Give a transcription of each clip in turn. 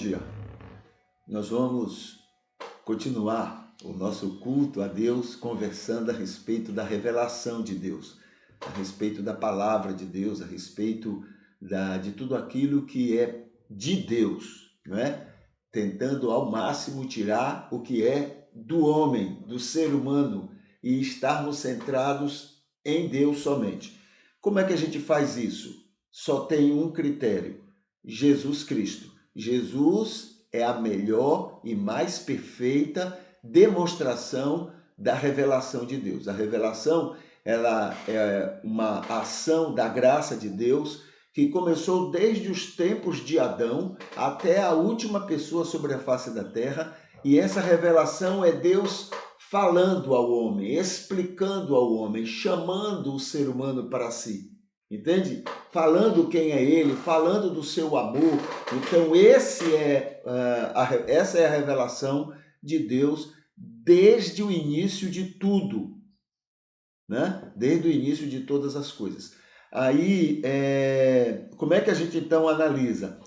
dia. Nós vamos continuar o nosso culto a Deus conversando a respeito da revelação de Deus, a respeito da palavra de Deus, a respeito de tudo aquilo que é de Deus, não é? Tentando ao máximo tirar o que é do homem, do ser humano e estarmos centrados em Deus somente. Como é que a gente faz isso? Só tem um critério: Jesus Cristo. Jesus é a melhor e mais perfeita demonstração da revelação de Deus. A revelação, ela é uma ação da graça de Deus que começou desde os tempos de Adão até a última pessoa sobre a face da terra, e essa revelação é Deus falando ao homem, explicando ao homem, chamando o ser humano para si. Entende? Falando quem é ele, falando do seu amor. Então, essa é a revelação de Deus desde o início de tudo, né? Desde o início de todas as coisas. Aí, como é que a gente então analisa?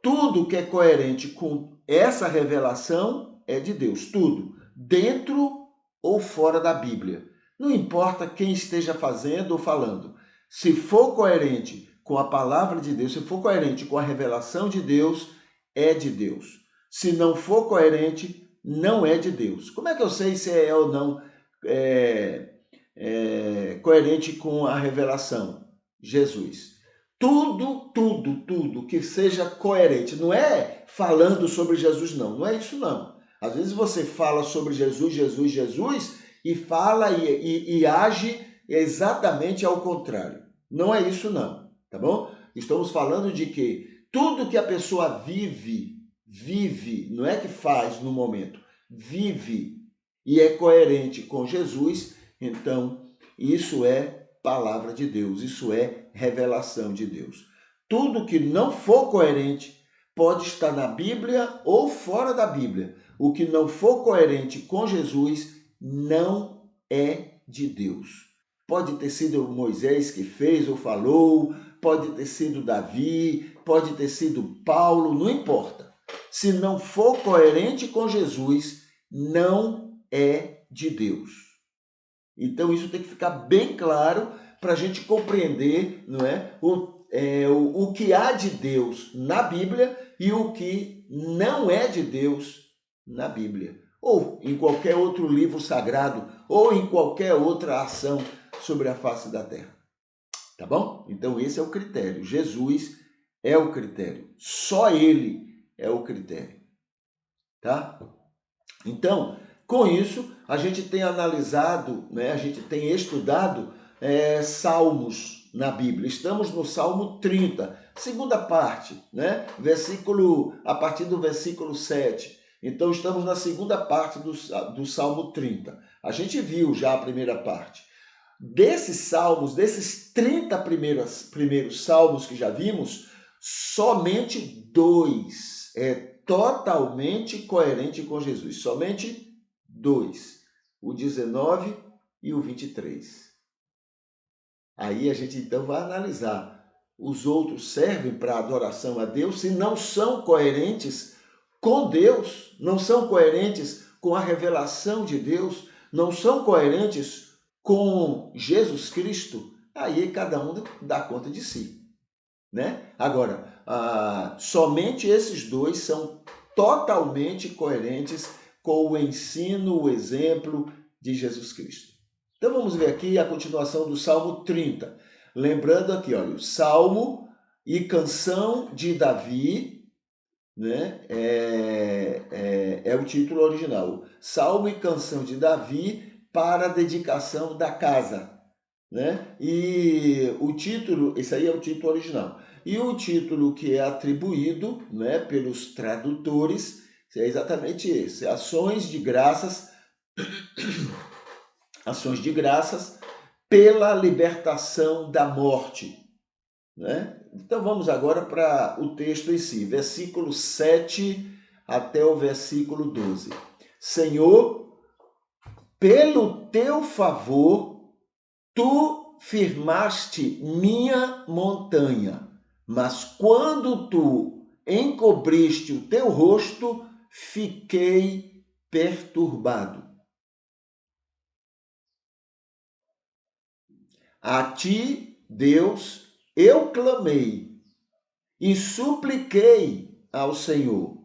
Tudo que é coerente com essa revelação é de Deus, tudo, dentro ou fora da Bíblia. Não importa quem esteja fazendo ou falando. Se for coerente com a palavra de Deus, se for coerente com a revelação de Deus, é de Deus. Se não for coerente, não é de Deus. Como é que eu sei se é ou não coerente com a revelação? Jesus. Tudo que seja coerente. Não é falando sobre Jesus, não é isso, não. Às vezes você fala sobre Jesus e fala e age exatamente ao contrário. Não é isso, não, tá bom? Estamos falando de que tudo que a pessoa vive, não é que faz no momento, vive e é coerente com Jesus, então isso é palavra de Deus, isso é revelação de Deus. Tudo que não for coerente pode estar na Bíblia ou fora da Bíblia. O que não for coerente com Jesus não é de Deus. Pode ter sido Moisés que fez ou falou, pode ter sido Davi, pode ter sido Paulo, não importa. Se não for coerente com Jesus, não é de Deus. Então isso tem que ficar bem claro para a gente compreender, não é, o que há de Deus na Bíblia e o que não é de Deus na Bíblia, ou em qualquer outro livro sagrado, ou em qualquer outra ação sobre a face da terra. Tá bom? Então esse é o critério. Jesus é o critério. Só ele é o critério. Tá? Então, com isso, a gente tem analisado, né, a gente tem estudado salmos na Bíblia. Estamos no Salmo 30, segunda parte, né? A partir do versículo 7. Então, estamos na segunda parte do Salmo 30. A gente viu já a primeira parte. Desses salmos, desses 30 primeiros salmos que já vimos, somente 2 é totalmente coerente com Jesus. Somente 2. O 19 e o 23. Aí a gente então vai analisar. Os outros servem para adoração a Deus se não são coerentes com Deus, não são coerentes com a revelação de Deus, não são coerentes com Jesus Cristo, aí cada um dá conta de si, né? Agora, somente esses dois são totalmente coerentes com o ensino, o exemplo de Jesus Cristo. Então vamos ver aqui a continuação do Salmo 30. Lembrando aqui, olha, o Salmo e canção de Davi, né? É o título original. Salmo e canção de Davi para a dedicação da casa, né? E o título, esse aí é o título original. E o título que é atribuído, né, pelos tradutores é exatamente esse: Ações de graças pela libertação da morte, né? Então vamos agora para o texto em si, versículo 7 até o versículo 12. Senhor, pelo teu favor, tu firmaste minha montanha, mas quando tu encobriste o teu rosto, fiquei perturbado. A ti, Deus, eu clamei e supliquei ao Senhor,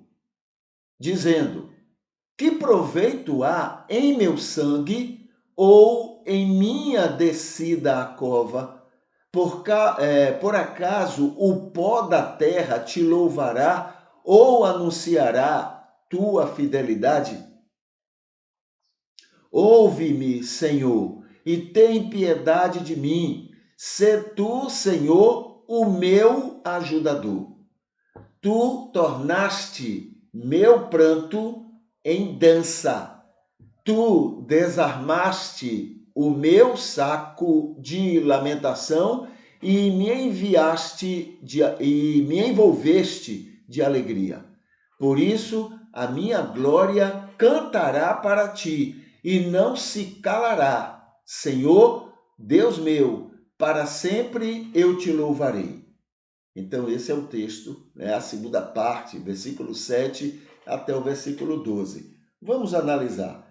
dizendo: que proveito há em meu sangue ou em minha descida à cova? Por acaso o pó da terra te louvará ou anunciará tua fidelidade? Ouve-me, Senhor, e tem piedade de mim. Sê tu, Senhor, o meu ajudador. Tu tornaste meu pranto em dança. Tu desarmaste o meu saco de lamentação e me envolveste de alegria. Por isso, a minha glória cantará para ti e não se calará. Senhor, Deus meu, para sempre eu te louvarei. Então, esse é o texto, a segunda parte, versículo 7 até o versículo 12. Vamos analisar.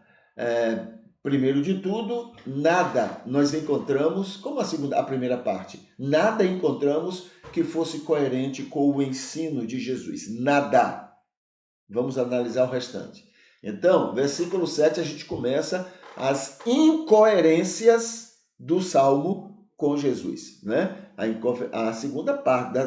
Primeiro de tudo, nada nós encontramos, como a primeira parte, nada encontramos que fosse coerente com o ensino de Jesus. Nada. Vamos analisar o restante. Então, versículo 7, a gente começa as incoerências do Salmo com Jesus, né? A segunda parte,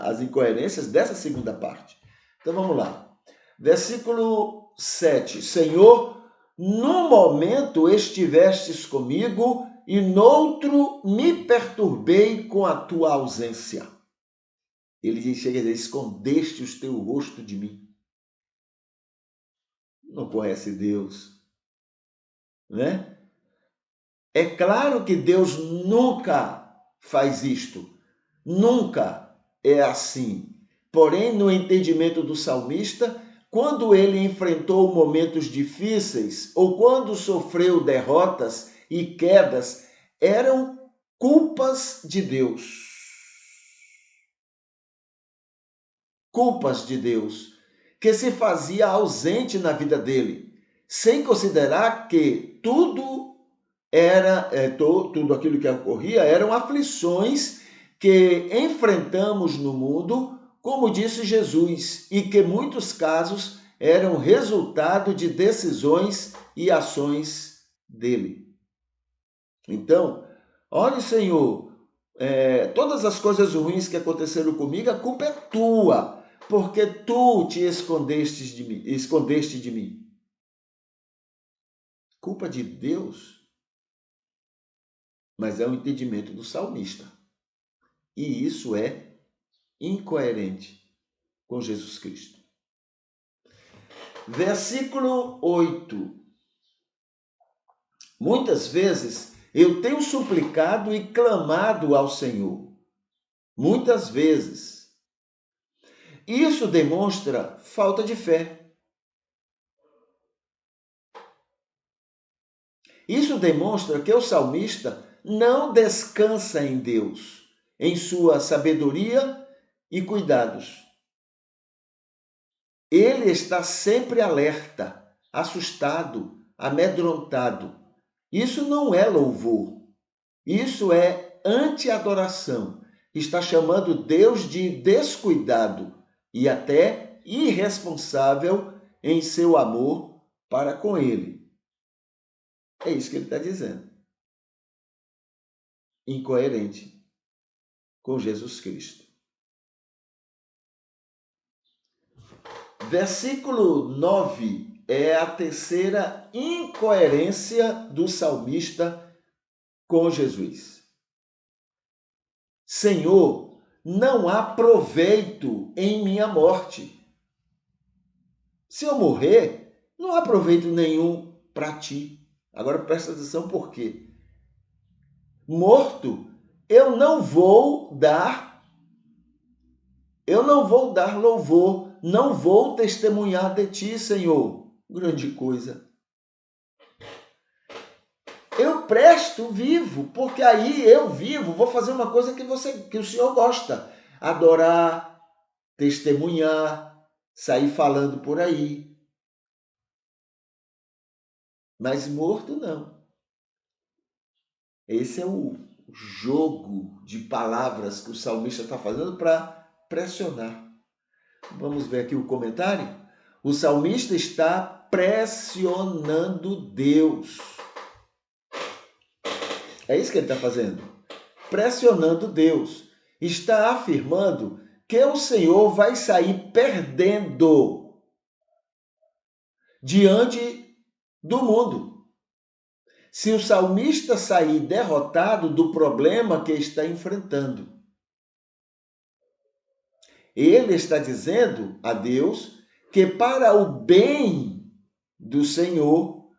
as incoerências dessa segunda parte. Então, vamos lá. Versículo 7. Senhor, num momento estivestes comigo e noutro me perturbei com a tua ausência. Ele chega a dizer, escondeste o teu rosto de mim. Não conhece Deus, né? É claro que Deus nunca faz isto, nunca é assim. Porém, no entendimento do salmista, quando ele enfrentou momentos difíceis ou quando sofreu derrotas e quedas, eram culpas de Deus. Culpas de Deus, que se fazia ausente na vida dele, sem considerar que tudo aquilo que ocorria eram aflições que enfrentamos no mundo, como disse Jesus, e que em muitos casos eram resultado de decisões e ações dele. Então, olha, Senhor, todas as coisas ruins que aconteceram comigo, a culpa é tua, porque tu te escondeste de mim. Culpa de Deus? Mas é o entendimento do salmista. E isso é incoerente com Jesus Cristo. Versículo 8. Muitas vezes eu tenho suplicado e clamado ao Senhor. Muitas vezes. Isso demonstra falta de fé. Isso demonstra que o salmista não descansa em Deus, em sua sabedoria e cuidados. Ele está sempre alerta, assustado, amedrontado. Isso não é louvor. Isso é anti-adoração. Está chamando Deus de descuidado e até irresponsável em seu amor para com ele. É isso que ele está dizendo. Incoerente com Jesus Cristo. Versículo 9 é a terceira incoerência do salmista com Jesus. Senhor, não há proveito em minha morte. Se eu morrer, não há proveito nenhum para ti. Agora presta atenção por quê. Morto, eu não vou dar louvor, não vou testemunhar de ti, Senhor. Grande coisa. Eu presto vivo, porque aí eu vivo, vou fazer uma coisa que o Senhor gosta. Adorar, testemunhar, sair falando por aí. Mas morto não. Esse é o jogo de palavras que o salmista está fazendo para pressionar. Vamos ver aqui o comentário. O salmista está pressionando Deus. É isso que ele está fazendo. Pressionando Deus. Está afirmando que o Senhor vai sair perdendo diante do mundo. Se o salmista sair derrotado do problema que está enfrentando. Ele está dizendo a Deus que para o bem do Senhor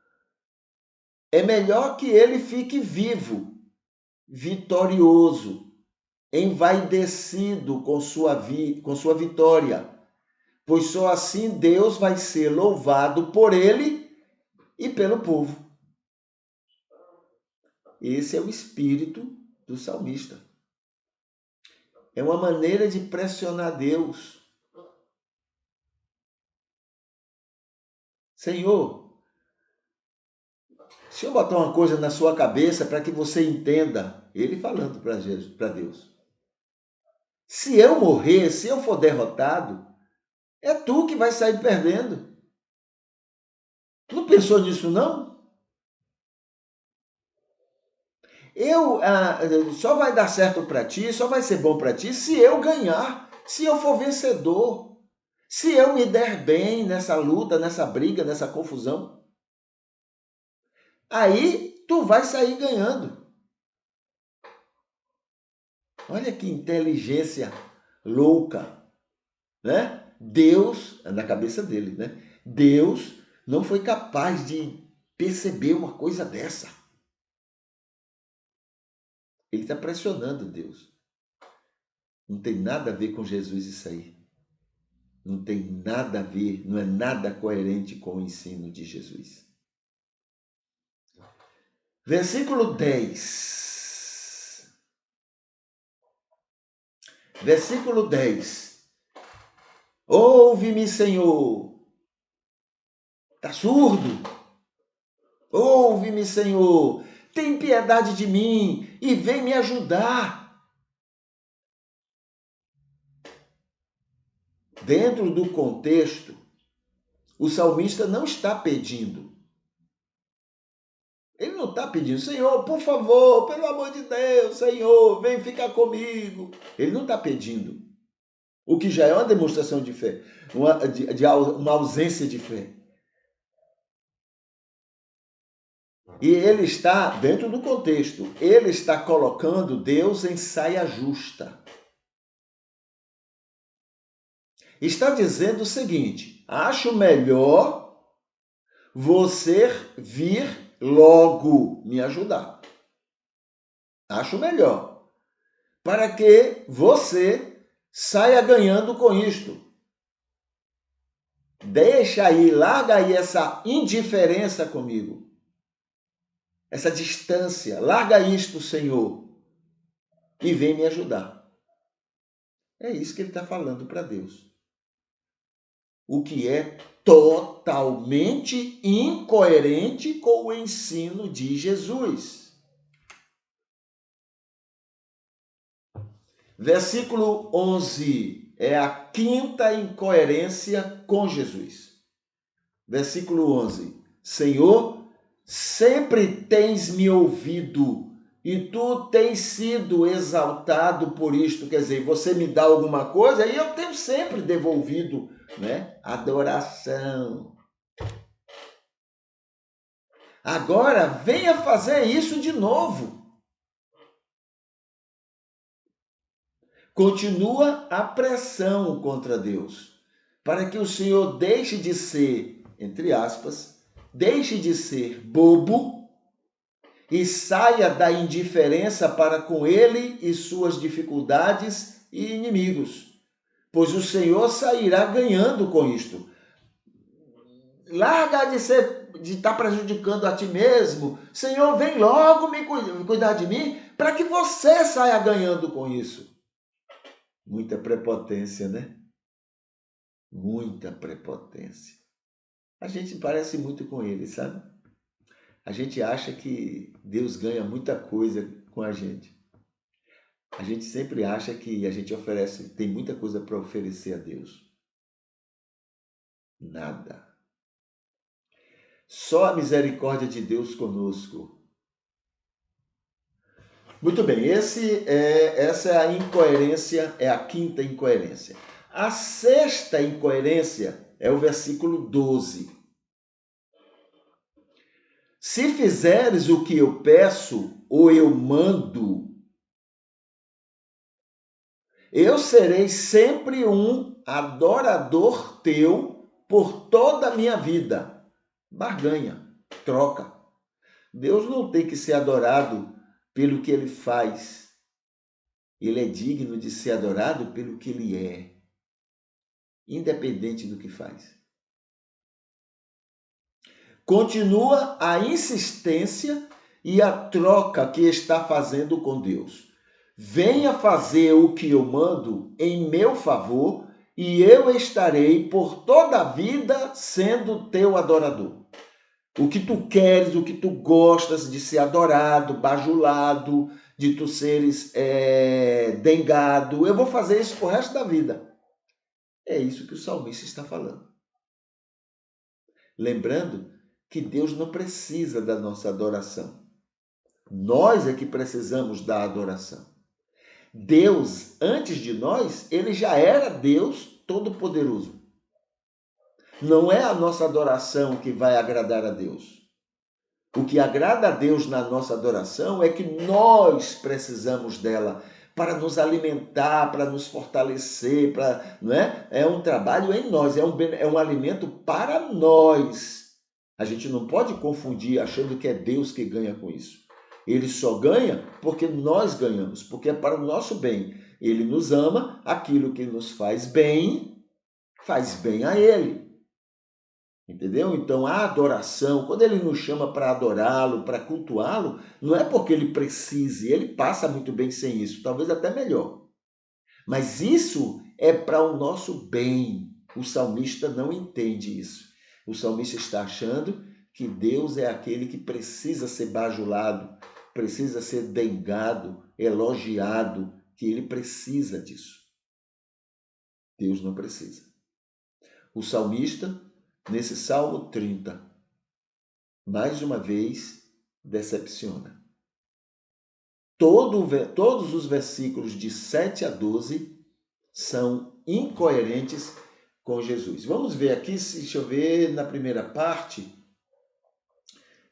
é melhor que ele fique vivo, vitorioso, envaidecido com sua vitória, pois só assim Deus vai ser louvado por ele e pelo povo. Esse é o espírito do salmista. É uma maneira de pressionar Deus. Senhor, se eu botar uma coisa na sua cabeça para que você entenda, ele falando para Deus. Se eu morrer, se eu for derrotado, é tu que vai sair perdendo. Tu não pensou nisso, não? Só vai dar certo para ti, só vai ser bom para ti se eu ganhar, se eu for vencedor, se eu me der bem nessa luta, nessa briga, nessa confusão. Aí tu vai sair ganhando. Olha que inteligência louca, né? Deus, na cabeça dele, né? Deus não foi capaz de perceber uma coisa dessa. Ele está pressionando Deus. Não tem nada a ver com Jesus isso aí. Não tem nada a ver, não é nada coerente com o ensino de Jesus. Versículo 10. Versículo 10. Ouve-me, Senhor. Está surdo? Ouve-me, Senhor. Tem piedade de mim e vem me ajudar. Dentro do contexto, o salmista não está pedindo. Ele não está pedindo, Senhor, por favor, pelo amor de Deus, Senhor, vem ficar comigo. Ele não está pedindo. O que já é uma demonstração de fé, uma ausência de fé. E ele está, dentro do contexto, ele está colocando Deus em saia justa. Está dizendo o seguinte: acho melhor você vir logo me ajudar. Acho melhor. Para que você saia ganhando com isto. Deixa aí, larga aí essa indiferença comigo. Essa distância. Larga isto, Senhor. E vem me ajudar. É isso que ele está falando para Deus. O que é totalmente incoerente com o ensino de Jesus. Versículo 11 é a quinta incoerência com Jesus. Versículo 11. Senhor, sempre tens me ouvido e tu tens sido exaltado por isto. Quer dizer, você me dá alguma coisa e eu tenho sempre devolvido, né? Adoração. Agora venha fazer isso de novo. Continua a pressão contra Deus, para que o Senhor deixe de ser, entre aspas, deixe de ser bobo e saia da indiferença para com ele e suas dificuldades e inimigos, pois o Senhor sairá ganhando com isto. Larga de estar prejudicando a ti mesmo. Senhor, vem logo me cuidar de mim para que você saia ganhando com isso. Muita prepotência, né? muita prepotência. A gente parece muito com ele, sabe? A gente acha que Deus ganha muita coisa com a gente. A gente sempre acha que a gente tem muita coisa para oferecer a Deus. Nada. Só a misericórdia de Deus conosco. Muito bem, essa é a incoerência, é a quinta incoerência. A sexta incoerência é o versículo 12. Se fizeres o que eu peço ou eu mando, eu serei sempre um adorador teu por toda a minha vida. Barganha, troca. Deus não tem que ser adorado pelo que ele faz. Ele é digno de ser adorado pelo que ele é, independente do que faz. Continua a insistência e a troca que está fazendo com Deus. Venha fazer o que eu mando em meu favor e eu estarei por toda a vida sendo teu adorador. O que tu queres, o que tu gostas de ser adorado, bajulado, de tu seres dengado, eu vou fazer isso pro resto da vida. É isso que o salmista está falando. Lembrando que Deus não precisa da nossa adoração. Nós é que precisamos da adoração. Deus, antes de nós, ele já era Deus Todo-Poderoso. Não é a nossa adoração que vai agradar a Deus. O que agrada a Deus na nossa adoração é que nós precisamos dela para nos alimentar, para nos fortalecer, não é? É um trabalho em nós, é um alimento para nós. A gente não pode confundir achando que é Deus que ganha com isso. Ele só ganha porque nós ganhamos, porque é para o nosso bem. Ele nos ama, aquilo que nos faz bem a Ele. Entendeu? Então a adoração, quando ele nos chama para adorá-lo, para cultuá-lo, não é porque ele precise, ele passa muito bem sem isso, talvez até melhor. Mas isso é para o nosso bem. O salmista não entende isso. O salmista está achando que Deus é aquele que precisa ser bajulado, precisa ser dengado, elogiado, que ele precisa disso. Deus não precisa. O salmista, nesse Salmo 30, mais uma vez, decepciona. Todos os versículos de 7 a 12 são incoerentes com Jesus. Vamos ver aqui, deixa eu ver na primeira parte.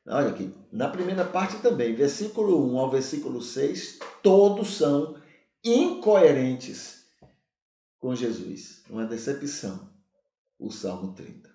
Olha aqui, na primeira parte também, versículo 1 ao versículo 6, todos são incoerentes com Jesus. Uma decepção, o Salmo 30.